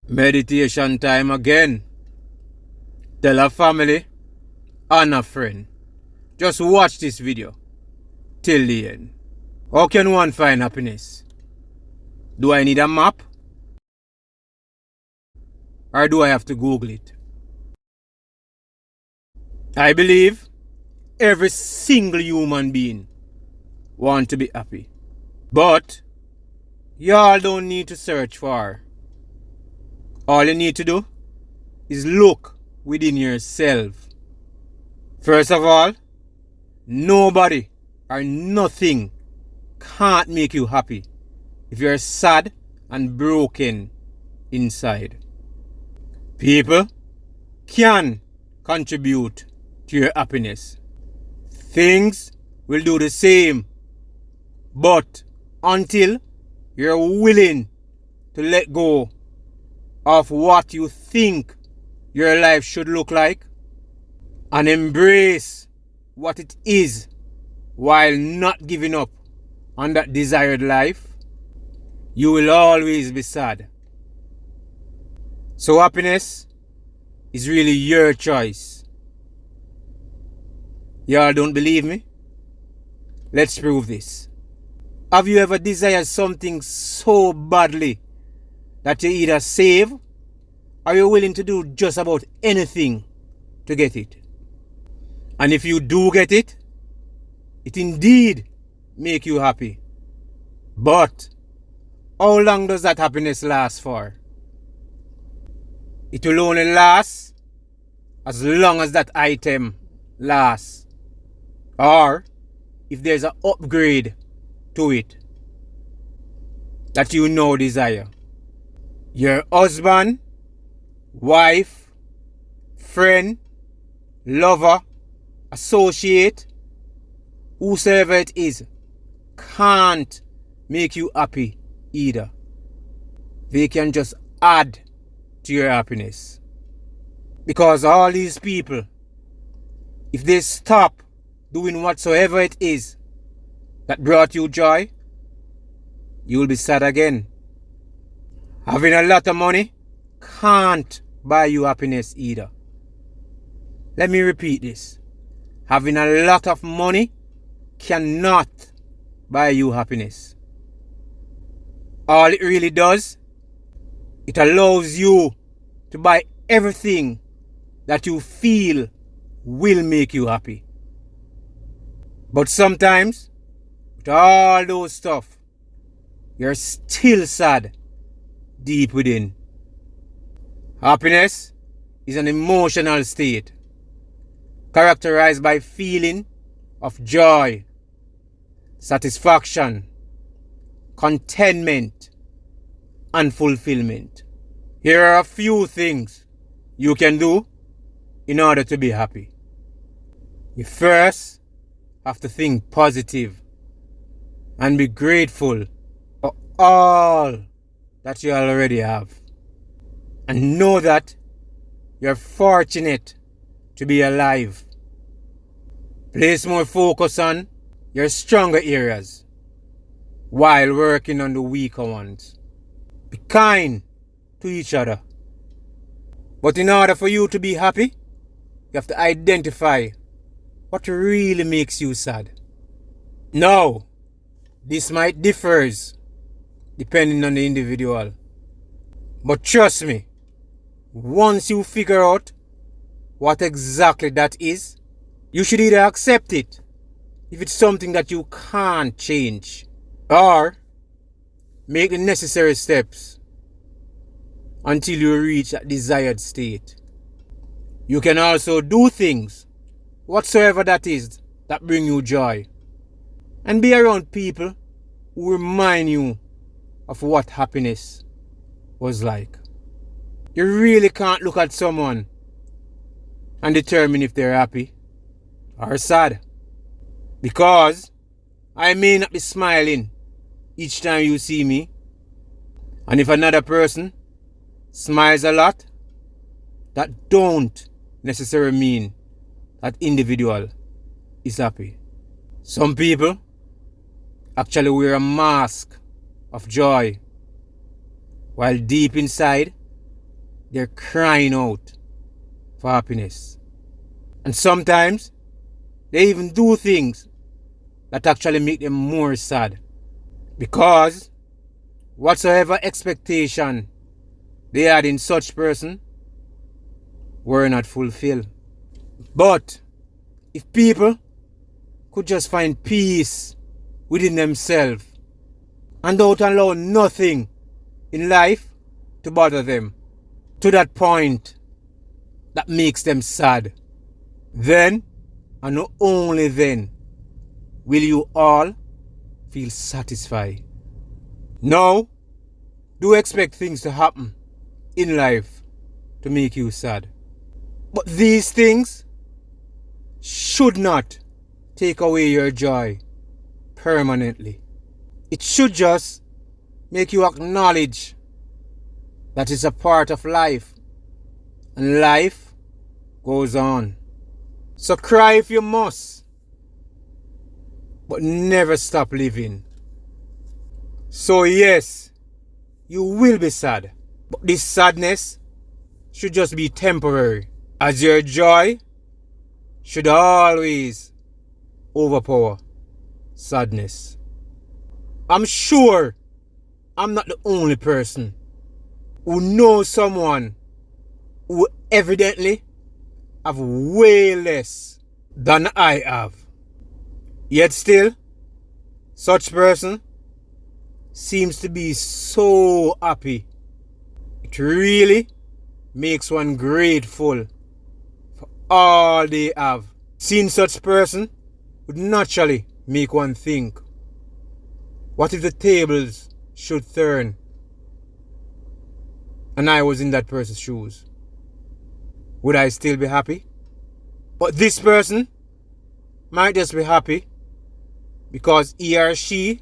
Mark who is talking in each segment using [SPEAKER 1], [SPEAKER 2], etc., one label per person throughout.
[SPEAKER 1] Meditation time again. Tell a family and a friend. Just watch this video till the end. How can one find happiness? Do I need a map? Or do I have to Google it? I believe every single human being wants to be happy. But y'all don't need to search far. All you need to do is look within yourself. First of all, nobody or nothing can't make you happy if you're sad and broken inside. People can contribute to your happiness. Things will do the same, but until you're willing to let go of what you think your life should look like and embrace what it is while not giving up on that desired life, you will always be sad. So happiness is really your choice. Y'all don't believe me? Let's prove this. Have you ever desired something so badly that you either save or you're willing to do just about anything to get it? And if you do get it, it indeed make you happy. But how long does that happiness last for? It will only last as long as that item lasts, or if there's an upgrade to it that you now desire. Your husband, wife, friend, lover, associate, whosoever it is, can't make you happy either. They can just add to your happiness. Because all these people, if they stop doing whatsoever it is that brought you joy, you will be sad again. Having a lot of money can't buy you happiness either. Let me repeat this. Having a lot of money cannot buy you happiness. All it really does, it allows you to buy everything that you feel will make you happy. But sometimes, with all those stuff, you're still sad deep within. Happiness is an emotional state characterized by feeling of joy, satisfaction, contentment, and fulfillment. Here are a few things you can do in order to be happy. You first have to think positive and be grateful for all that you already have. And know that you're fortunate to be alive. Place more focus on your stronger areas while working on the weaker ones. Be kind to each other. But in order for you to be happy, you have to identify what really makes you sad. Now, this might differ depending on the individual. But trust me, once you figure out what exactly that is, you should either accept it if it's something that you can't change, or make the necessary steps until you reach that desired state. You can also do things, whatsoever that is, that bring you joy, and be around people who remind you of what happiness was like. You really can't look at someone and determine if they're happy or sad, because I may not be smiling each time you see me, and if another person smiles a lot, that don't necessarily mean that individual is happy. Some people actually wear a mask of joy, while deep inside they're crying out for happiness. And sometimes they even do things that actually make them more sad. Because whatsoever expectation they had in such person were not fulfilled. But if people could just find peace within themselves and don't allow nothing in life to bother them to that point that makes them sad, then and not only then will you all feel satisfied. Now, do expect things to happen in life to make you sad. But these things should not take away your joy permanently. It should just make you acknowledge that it's a part of life and life goes on. So cry if you must, but never stop living. So yes, you will be sad, but this sadness should just be temporary, as your joy should always overpower sadness. I'm sure I'm not the only person who knows someone who evidently have way less than I have. Yet still, such person seems to be so happy. It really makes one grateful for all they have. Seeing such person would naturally make one think, what if the tables should turn and I was in that person's shoes? Would I still be happy? But this person might just be happy because he or she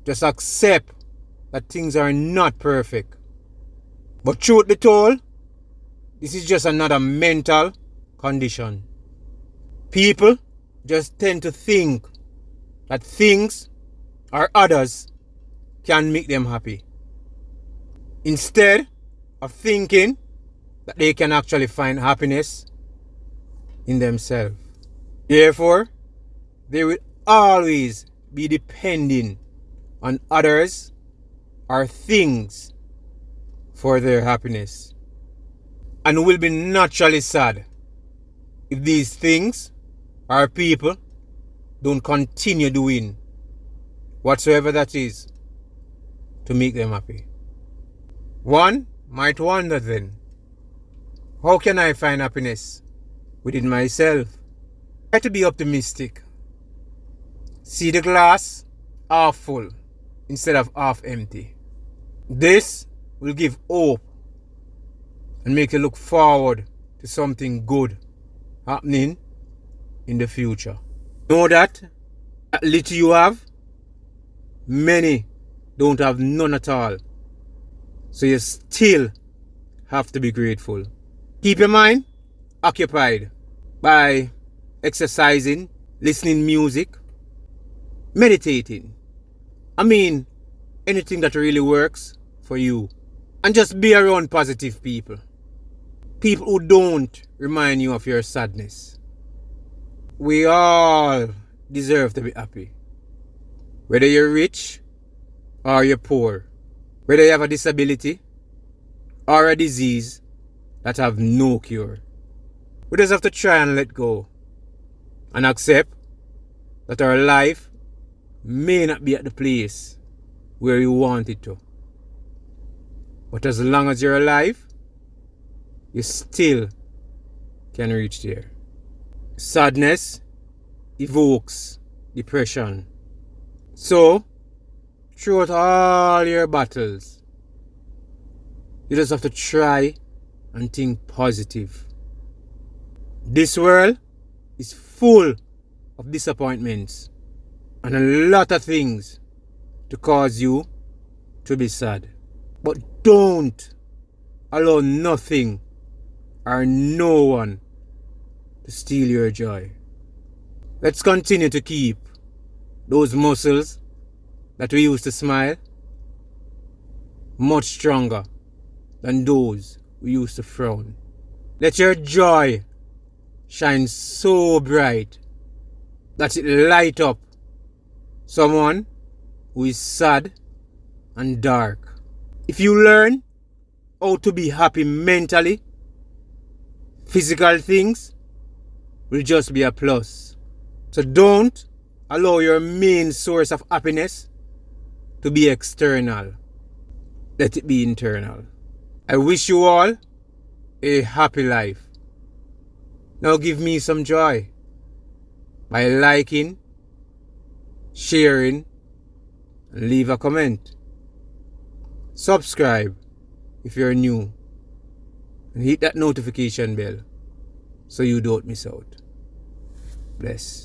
[SPEAKER 1] just accept that things are not perfect. But truth be told, this is just another mental condition. People just tend to think that things or others can make them happy, instead of thinking that they can actually find happiness in themselves. Therefore, they will always be depending on others or things for their happiness, and will be naturally sad if these things or people don't continue doing whatsoever that is to make them happy. One might wonder then, how can I find happiness within myself? Try to be optimistic. See the glass half full instead of half empty. This will give hope and make you look forward to something good happening in the future. Know that little you have, many don't have none at all. So you still have to be grateful. Keep your mind occupied by exercising, listening music, meditating. Anything that really works for you. And just be around positive people. People who don't remind you of your sadness. We all deserve to be happy. Whether you're rich or you're poor. Whether you have a disability or a disease that have no cure. We just have to try and let go and accept that our life may not be at the place where you want it to. But as long as you're alive, you still can reach there. Sadness evokes depression. So, throughout all your battles, you just have to try and think positive. This world is full of disappointments and a lot of things to cause you to be sad. But don't allow nothing or no one to steal your joy. Let's continue to keep those muscles that we use to smile much stronger than those we used to frown. Let your joy shine so bright that it light up someone who is sad and dark. If you learn how to be happy mentally, physical things will just be a plus. So don't allow your main source of happiness to be external. Let it be internal. I wish you all a happy life. Now give me some joy by liking, sharing, and leave a comment. Subscribe if you're new, and hit that notification bell so you don't miss out. Bless.